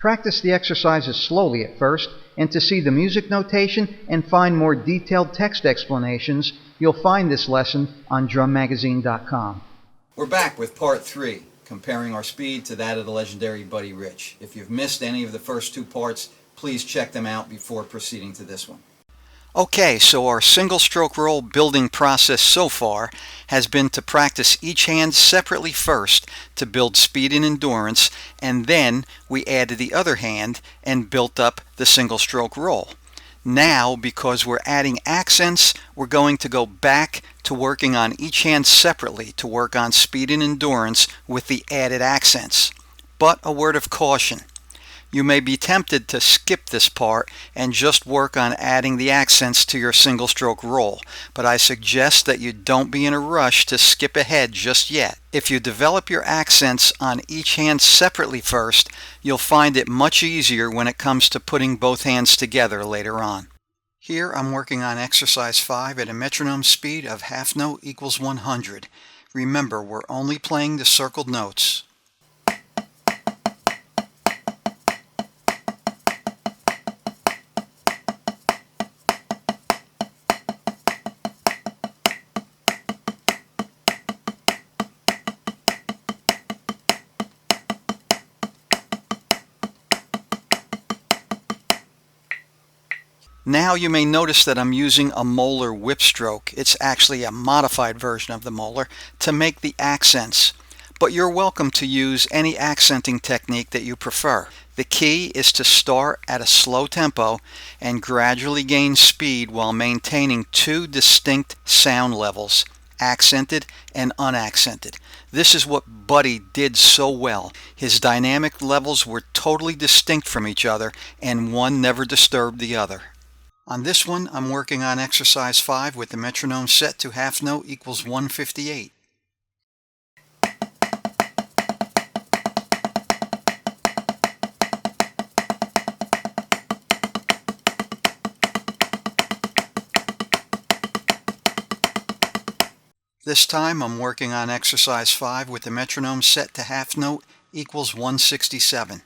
Practice the exercises slowly at first, and to see the music notation and find more detailed text explanations, you'll find this lesson on drummagazine.com. We're back with part 3, comparing our speed to that of the legendary Buddy Rich. If you've missed any of the first 2 parts, please check them out before proceeding to this one. Okay, so our single stroke roll building process so far has been to practice each hand separately first to build speed and endurance, and then we added the other hand and built up the single stroke roll. Now, because we're adding accents, we're going to go back to working on each hand separately to work on speed and endurance with the added accents. But a word of caution. You may be tempted to skip this part and just work on adding the accents to your single stroke roll, but I suggest that you don't be in a rush to skip ahead just yet. If you develop your accents on each hand separately first, you'll find it much easier when it comes to putting both hands together later on. Here I'm working on exercise 5 at a metronome speed of half note equals 100. Remember, we're only playing the circled notes. Now you may notice that I'm using a molar whip stroke. It's actually a modified version of the molar to make the accents, but you're welcome to use any accenting technique that you prefer. The key is to start at a slow tempo and gradually gain speed while maintaining 2 distinct sound levels, accented and unaccented. This is what Buddy did so well. His dynamic levels were totally distinct from each other, and one never disturbed the other. On this one, I'm working on exercise 5 with the metronome set to half note equals 158. This time I'm working on exercise 5 with the metronome set to half note equals 167.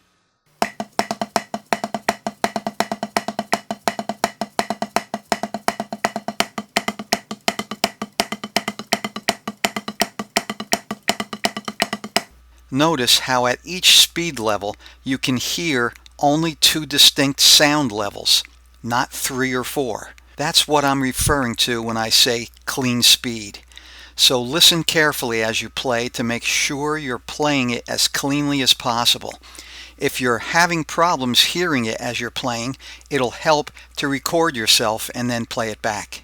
Notice how at each speed level you can hear only 2 distinct sound levels, not 3 or 4. That's what I'm referring to when I say clean speed. So listen carefully as you play to make sure you're playing it as cleanly as possible. If you're having problems hearing it as you're playing, it'll help to record yourself and then play it back.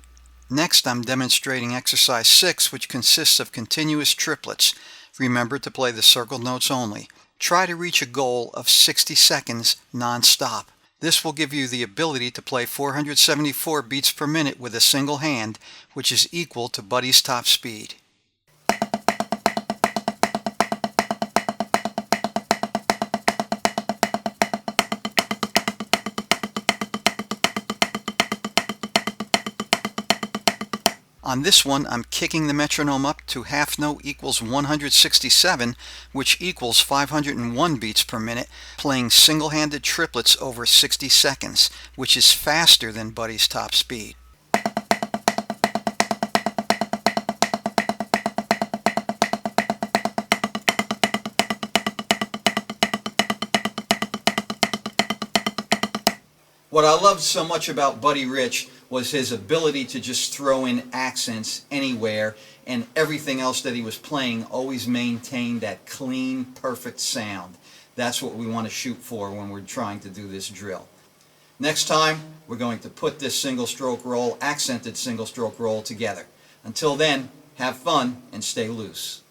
Next, I'm demonstrating exercise 6, which consists of continuous triplets. Remember to play the circled notes only. Try to reach a goal of 60 seconds non-stop. This will give you the ability to play 474 beats per minute with a single hand, which is equal to Buddy's top speed. On this one, I'm kicking the metronome up to half note equals 167, which equals 501 beats per minute, playing single-handed triplets over 60 seconds, which is faster than Buddy's top speed. What I loved so much about Buddy Rich was his ability to just throw in accents anywhere, and everything else that he was playing always maintained that clean, perfect sound. That's what we want to shoot for when we're trying to do this drill. Next time, we're going to put this single stroke roll, accented single stroke roll together. Until then, have fun and stay loose.